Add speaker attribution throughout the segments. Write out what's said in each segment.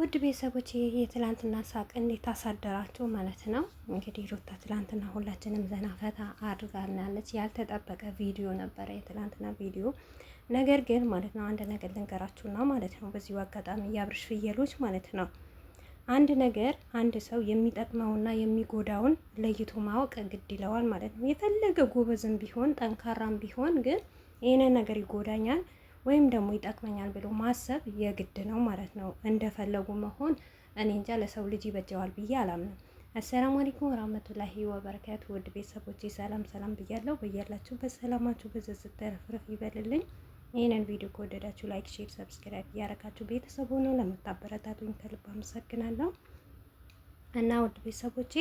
Speaker 1: ውድ ቤተሰቦች የትላንትና ሳቅ እንዴት አሳደራችሁ ማለት ነው። እንግዲህ ሩታ ትላንትና ሁላችንም ዘና ፈታ አድርጋናለች። ያልተጠበቀ ቪዲዮ ነበረ የትላንትና ቪዲዮ። ነገር ግን ማለት ነው አንድ ነገር ልንገራችሁና ማለት ነው በዚሁ አጋጣሚ የአብርሽ ፍየሎች ማለት ነው አንድ ነገር አንድ ሰው የሚጠቅመውና የሚጎዳውን ለይቶ ማወቅ ግድ ይለዋል ማለት ነው። የፈለገ ጎበዝም ቢሆን ጠንካራም ቢሆን ግን ይህንን ነገር ይጎዳኛል ወይም ደግሞ ይጠቅመኛል ብሎ ማሰብ የግድ ነው ማለት ነው። እንደፈለጉ መሆን እኔ እንጃ ለሰው ልጅ ይበጀዋል ብዬ አላምንም። አሰላሙ አለይኩም ወራህመቱላሂ ወበረካቱ። ውድ ቤተሰቦቼ ሰላም ሰላም ብያለሁ። በያላችሁ በሰላማችሁ በዝዝት ተረፍረፍ ይበልልኝ። ይህንን ቪዲዮ ከወደዳችሁ ላይክ፣ ሼር፣ ሰብስክራይብ እያረጋችሁ ቤተሰብ ሆኖ ለምታበረታቱኝ ከልብ አመሰግናለሁ። እና ውድ ቤተሰቦቼ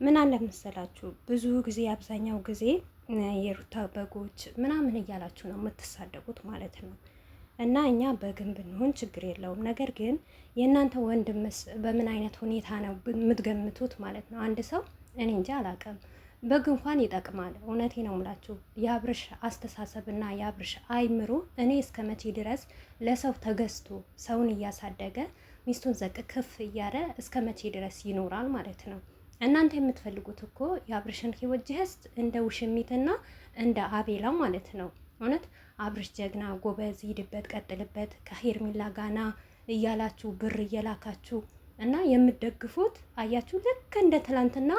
Speaker 1: ምን አለ መሰላችሁ ብዙ ጊዜ አብዛኛው ጊዜ የሩታ በጎች ምናምን እያላችሁ ነው የምትሳደቡት ማለት ነው። እና እኛ በግን ብንሆን ችግር የለውም። ነገር ግን የእናንተ ወንድምስ በምን አይነት ሁኔታ ነው የምትገምቱት ማለት ነው። አንድ ሰው እኔ እንጂ አላውቅም በግ እንኳን ይጠቅማል። እውነቴ ነው የምላችሁ የአብርሽ አስተሳሰብና የአብርሽ አይምሮ እኔ እስከ መቼ ድረስ ለሰው ተገዝቶ ሰውን እያሳደገ ሚስቱን ዘቅ ክፍ እያለ እስከ መቼ ድረስ ይኖራል ማለት ነው። እናንተ የምትፈልጉት እኮ የአብርሽን ህይወት ጀስት እንደ ውሽሚትና እንደ አቤላ ማለት ነው። እውነት አብርሽ ጀግና ጎበዝ፣ ሂድበት፣ ቀጥልበት ከሄርሚላ ጋና እያላችሁ ብር እየላካችሁ እና የምትደግፉት አያችሁ፣ ልክ እንደ ትላንትና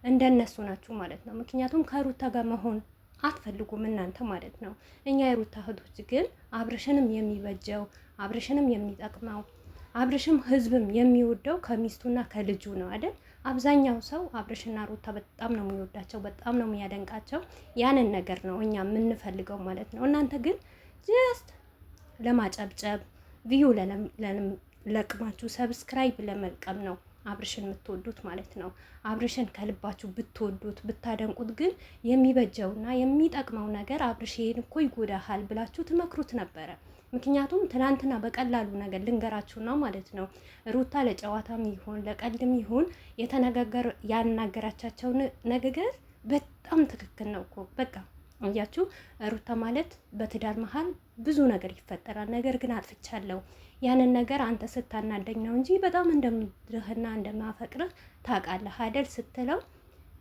Speaker 1: እንደነሱ ናችሁ ማለት ነው። ምክንያቱም ከሩታ ጋር መሆን አትፈልጉም እናንተ ማለት ነው። እኛ የሩታ እህቶች ግን አብርሽንም የሚበጀው አብርሽንም የሚጠቅመው አብርሽም ህዝብም የሚወደው ከሚስቱና ከልጁ ነው አይደል? አብዛኛው ሰው አብርሽና ሩታ በጣም ነው የሚወዳቸው፣ በጣም ነው የሚያደንቃቸው። ያንን ነገር ነው እኛ የምንፈልገው ማለት ነው። እናንተ ግን ጀስት ለማጨብጨብ ቪዩ ለቅማችሁ ሰብስክራይብ ለመልቀም ነው አብርሽን የምትወዱት ማለት ነው። አብርሽን ከልባችሁ ብትወዱት ብታደንቁት ግን የሚበጀውና የሚጠቅመው ነገር አብርሽ ይሄን እኮ ይጎዳሃል ብላችሁ ትመክሩት ነበረ። ምክንያቱም ትናንትና በቀላሉ ነገር ልንገራችሁ ነው ማለት ነው። ሩታ ለጨዋታም ይሁን ለቀልድም ይሁን ያናገራቻቸው ንግግር በጣም ትክክል ነው እኮ በቃ እያችሁ ሩታ ማለት በትዳር መሀል ብዙ ነገር ይፈጠራል። ነገር ግን አጥፍቻለሁ ያንን ነገር አንተ ስታናደኝ ነው እንጂ በጣም እንደምድህና እንደማፈቅርህ ታውቃለህ አይደል ስትለው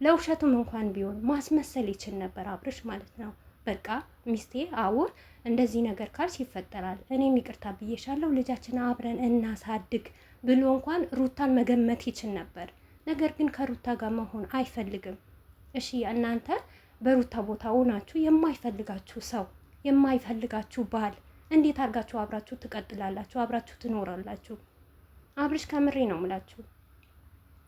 Speaker 1: ለውሸቱም እንኳን ቢሆን ማስመሰል ይችል ነበር አብርሽ ማለት ነው። በቃ ሚስቴ አውር እንደዚህ ነገር ካልሽ ይፈጠራል፣ እኔም ይቅርታ ብዬሻለሁ፣ ልጃችን አብረን እናሳድግ ብሎ እንኳን ሩታን መገመት ይችል ነበር። ነገር ግን ከሩታ ጋር መሆን አይፈልግም። እሺ እናንተ በሩታ ቦታ ሆናችሁ የማይፈልጋችሁ ሰው የማይፈልጋችሁ ባል እንዴት አድርጋችሁ አብራችሁ ትቀጥላላችሁ? አብራችሁ ትኖራላችሁ? አብርሽ ከምሬ ነው የምላችሁ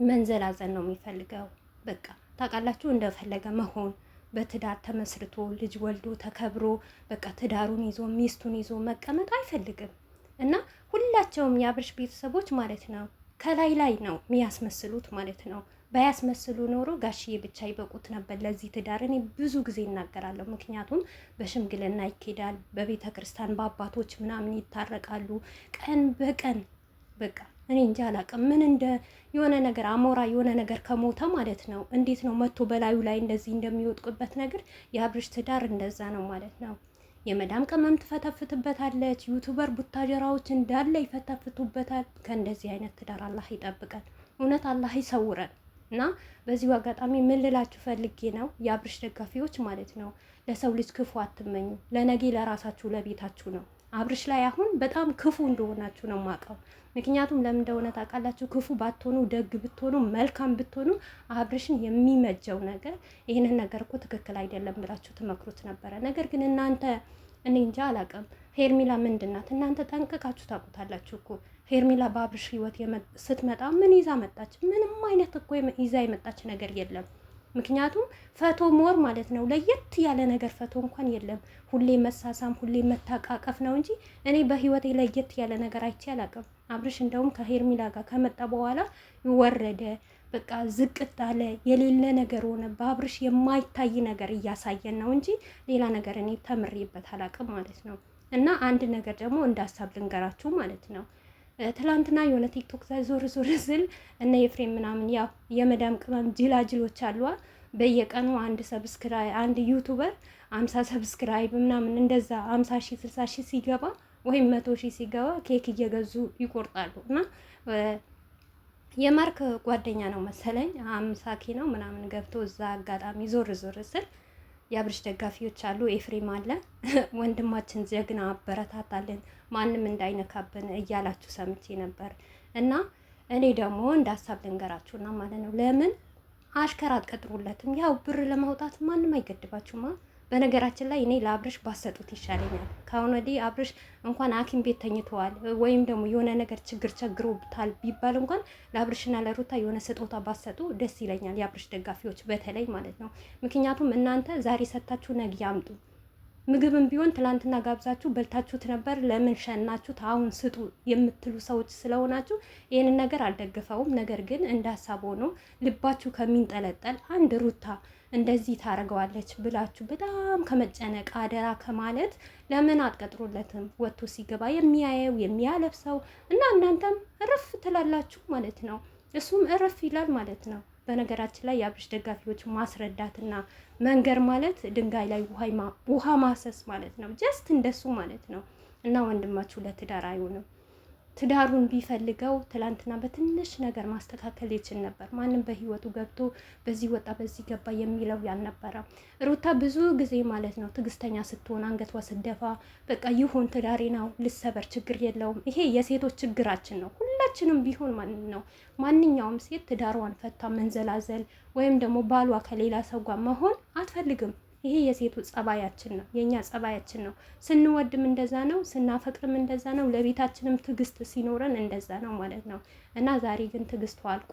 Speaker 1: መንዘላዘን ነው የሚፈልገው። በቃ ታውቃላችሁ እንደፈለገ መሆን በትዳር ተመስርቶ ልጅ ወልዶ ተከብሮ በቃ ትዳሩን ይዞ ሚስቱን ይዞ መቀመጥ አይፈልግም። እና ሁላቸውም የአብርሽ ቤተሰቦች ማለት ነው ከላይ ላይ ነው የሚያስመስሉት ማለት ነው። ባያስመስሉ ኖሮ ጋሽዬ ብቻ ይበቁት ነበር ለዚህ ትዳር። እኔ ብዙ ጊዜ እናገራለሁ። ምክንያቱም በሽምግልና ይኬዳል፣ በቤተ ክርስቲያን በአባቶች ምናምን ይታረቃሉ ቀን በቀን በቃ እኔ እንጃ አላውቅም። ምን እንደ የሆነ ነገር አሞራ የሆነ ነገር ከሞተ ማለት ነው እንዴት ነው መቶ በላዩ ላይ እንደዚህ እንደሚወጥቅበት ነገር የአብርሽ ትዳር እንደዛ ነው ማለት ነው። የመዳም ቅመም ትፈተፍትበታለች፣ ዩቱበር ቡታጀራዎች እንዳለ ይፈተፍቱበታል። ከእንደዚህ አይነት ትዳር አላህ ይጠብቀን፣ እውነት አላህ ይሰውረን። እና በዚሁ አጋጣሚ ምን ልላችሁ ፈልጌ ነው የአብርሽ ደጋፊዎች ማለት ነው ለሰው ልጅ ክፉ አትመኙ። ለነገ ለራሳችሁ ለቤታችሁ ነው። አብርሽ ላይ አሁን በጣም ክፉ እንደሆናችሁ ነው የማውቀው። ምክንያቱም ለምን እንደሆነ ታውቃላችሁ? ክፉ ባትሆኑ ደግ ብትሆኑ መልካም ብትሆኑ አብርሽን የሚመጀው ነገር ይህንን ነገር እኮ ትክክል አይደለም ብላችሁ ትመክሩት ነበረ። ነገር ግን እናንተ እኔ እንጃ አላውቅም። ሄርሚላ ምንድናት? እናንተ ጠንቅቃችሁ ታውቁታላችሁ እኮ ሄርሚላ በአብርሽ ህይወት ስትመጣ ምን ይዛ መጣች? ምንም አይነት እኮ ይዛ የመጣች ነገር የለም። ምክንያቱም ፈቶ ሞር ማለት ነው ለየት ያለ ነገር ፈቶ እንኳን የለም። ሁሌ መሳሳም ሁሌ መታቃቀፍ ነው እንጂ እኔ በህይወቴ ለየት ያለ ነገር አይቼ አላውቅም። አብርሽ እንደውም ከሄርሚላ ጋር ከመጣ በኋላ ወረደ፣ በቃ ዝቅጥ አለ፣ የሌለ ነገር ሆነ። በአብርሽ የማይታይ ነገር እያሳየን ነው እንጂ ሌላ ነገር እኔ ተምሬበት አላውቅም ማለት ነው። እና አንድ ነገር ደግሞ እንዳሳብ ልንገራችሁ ማለት ነው። ትላንትና የሆነ ቲክቶክ ላይ ዞር ስል እነ ኤፍሬም ምናምን ያው የመዳም ቅመም ጅላጅሎች አሏ በየቀኑ አንድ ዩቱበር 50 ሰብስክራይብ ምናምን እንደዛ 50 ሺህ 60 ሺህ ሲገባ ወይም 100 ሺህ ሲገባ ኬክ እየገዙ ይቆርጣሉ። እና የማርክ ጓደኛ ነው መሰለኝ 50 ኪ ነው ምናምን ገብቶ እዛ አጋጣሚ ዞር ዞር ስል የአብርሽ ደጋፊዎች አሉ። ኤፍሬም አለ ወንድማችን ጀግና አበረታታልን ማንም እንዳይነካብን እያላችሁ ሰምቼ ነበር። እና እኔ ደግሞ እንደ ሀሳብ ልንገራችሁና ማለት ነው ለምን አሽከር አትቀጥሩለትም? ያው ብር ለማውጣት ማንም አይገድባችሁማ። በነገራችን ላይ እኔ ለአብርሽ ባሰጡት ይሻለኛል። ከአሁን ወዲህ አብርሽ እንኳን ሐኪም ቤት ተኝተዋል ወይም ደግሞ የሆነ ነገር ችግር ቸግሮታል ቢባል እንኳን ለአብርሽና ለሩታ የሆነ ስጦታ ባሰጡ ደስ ይለኛል። የአብርሽ ደጋፊዎች በተለይ ማለት ነው። ምክንያቱም እናንተ ዛሬ ሰጥታችሁ ነገ ያምጡ። ምግብም ቢሆን ትላንትና ጋብዛችሁ በልታችሁት ነበር፣ ለምን ሸናችሁት? አሁን ስጡ የምትሉ ሰዎች ስለሆናችሁ ይህንን ነገር አልደግፈውም። ነገር ግን እንደ ሀሳብ ሆኖ ልባችሁ ከሚንጠለጠል አንድ ሩታ እንደዚህ ታደርገዋለች ብላችሁ በጣም ከመጨነቅ አደራ ከማለት ለምን አትቀጥሩለትም? ወጥቶ ሲገባ የሚያየው የሚያለብሰው እና እናንተም እረፍ ትላላችሁ ማለት ነው። እሱም እረፍ ይላል ማለት ነው። በነገራችን ላይ የአብርሽ ደጋፊዎች ማስረዳትና መንገር ማለት ድንጋይ ላይ ውሃ ማሰስ ማለት ነው። ጀስት እንደሱ ማለት ነው። እና ወንድማችሁ ለትዳር አይሆንም። ትዳሩን ቢፈልገው ትላንትና በትንሽ ነገር ማስተካከል ይችል ነበር። ማንም በህይወቱ ገብቶ በዚህ ወጣ በዚህ ገባ የሚለው ያልነበረም። ሩታ ብዙ ጊዜ ማለት ነው ትዕግስተኛ ስትሆን አንገቷ ስደፋ በቃ ይሁን ትዳሬ ነው ልሰበር ችግር የለውም። ይሄ የሴቶች ችግራችን ነው። ሁላችንም ቢሆን ማለት ነው ማንኛውም ሴት ትዳሯን ፈታ መንዘላዘል ወይም ደግሞ ባሏ ከሌላ ሰው ጋር መሆን አትፈልግም። ይሄ የሴቱ ጸባያችን ነው፣ የኛ ጸባያችን ነው። ስንወድም እንደዛ ነው፣ ስናፈቅርም እንደዛ ነው፣ ለቤታችንም ትዕግስት ሲኖረን እንደዛ ነው ማለት ነው። እና ዛሬ ግን ትዕግስቱ አልቆ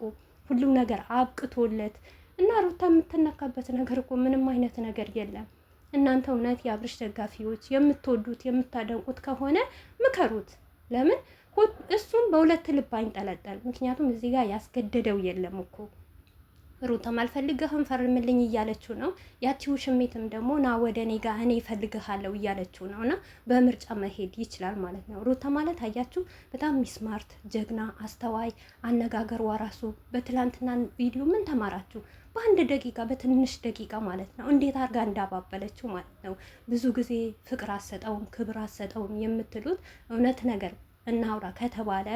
Speaker 1: ሁሉም ነገር አብቅቶለት እና ሩታ የምትነካበት ነገር እኮ ምንም አይነት ነገር የለም። እናንተ እውነት የአብርሽ ደጋፊዎች የምትወዱት የምታደንቁት ከሆነ ምከሩት። ለምን እሱን በሁለት ልብ አይንጠለጠል። ምክንያቱም እዚህ ጋር ያስገደደው የለም እኮ ሩታም አልፈልግህም ፈርምልኝ እያለችው ነው። ያቺው ሽሜትም ደግሞ ና ወደ እኔ ጋር እኔ እፈልግሃለሁ እያለችው ነው። እና በምርጫ መሄድ ይችላል ማለት ነው። ሩታ ማለት አያችሁ በጣም ሚስማርት ጀግና፣ አስተዋይ፣ አነጋገሯ ራሱ በትላንትና ቪዲዮ ምን ተማራችሁ? በአንድ ደቂቃ በትንሽ ደቂቃ ማለት ነው እንዴት አድርጋ እንዳባበለችው ማለት ነው። ብዙ ጊዜ ፍቅር አሰጠውም ክብር አሰጠውም የምትሉት እውነት ነገር እናውራ ከተባለ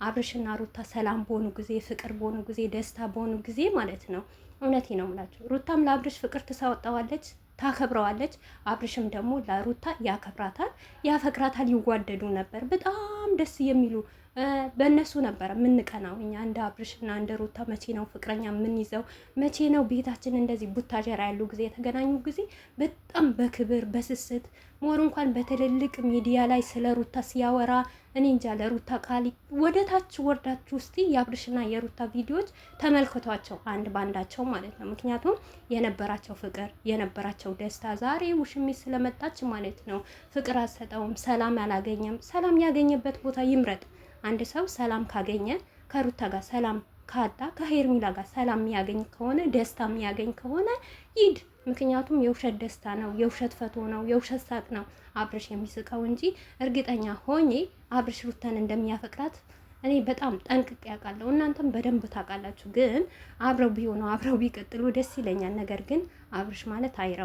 Speaker 1: አብርሽና ሩታ ሰላም በሆኑ ጊዜ ፍቅር በሆኑ ጊዜ ደስታ በሆኑ ጊዜ ማለት ነው። እውነቴ ነው የምላችሁ። ሩታም ለአብርሽ ፍቅር ትሰጠዋለች፣ ታከብረዋለች። አብርሽም ደግሞ ለሩታ ያከብራታል፣ ያፈቅራታል። ይዋደዱ ነበር። በጣም ደስ የሚሉ በእነሱ ነበረ የምንቀናው እኛ እንደ አብርሽና እንደ ሩታ። መቼ ነው ፍቅረኛ የምንይዘው? መቼ ነው ቤታችን እንደዚህ ቡታጀራ ያሉ ጊዜ የተገናኙ ጊዜ በጣም በክብር በስስት ሞር እንኳን በትልልቅ ሚዲያ ላይ ስለ ሩታ ሲያወራ እኔ እንጃ። ለሩታ ቃል ወደ ታች ወርዳችሁ እስቲ የአብርሽና የሩታ ቪዲዮዎች ተመልክቷቸው አንድ ባንዳቸው ማለት ነው። ምክንያቱም የነበራቸው ፍቅር የነበራቸው ደስታ ዛሬ ውሽሚት ስለመጣች ማለት ነው ፍቅር አሰጠውም ሰላም አላገኘም። ሰላም ያገኘበት ቦታ ይምረጥ። አንድ ሰው ሰላም ካገኘ ከሩታ ጋር ሰላም ካጣ ከሄርሚላ ጋር ሰላም የሚያገኝ ከሆነ ደስታ የሚያገኝ ከሆነ ይድ። ምክንያቱም የውሸት ደስታ ነው፣ የውሸት ፈቶ ነው፣ የውሸት ሳቅ ነው አብርሽ የሚስቀው እንጂ እርግጠኛ ሆኜ አብርሽ ሩታን እንደሚያፈቅራት እኔ በጣም ጠንቅቄ ያውቃለሁ። እናንተም በደንብ ታውቃላችሁ። ግን አብረው ቢሆኑ አብረው ቢቀጥሉ ደስ ይለኛል። ነገር ግን አብርሽ ማለት አይራ